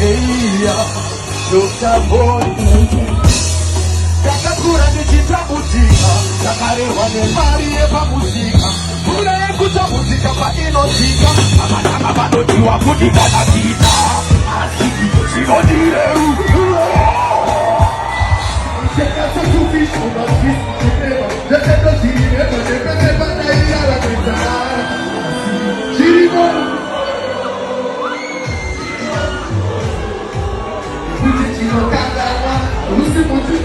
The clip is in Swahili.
Eia, Dr. Boy. Kakakura nichitabutika, kakarewa nemari yepa muzika. Kura yekuta muzika pa inotika, amanama banotiwa kutika na kita. Asiki sinodire Cheka sa sufiso na sisi Letendo sirine Letendo na iyara kwita Chirimo Kuti chino kagawa Usi mutu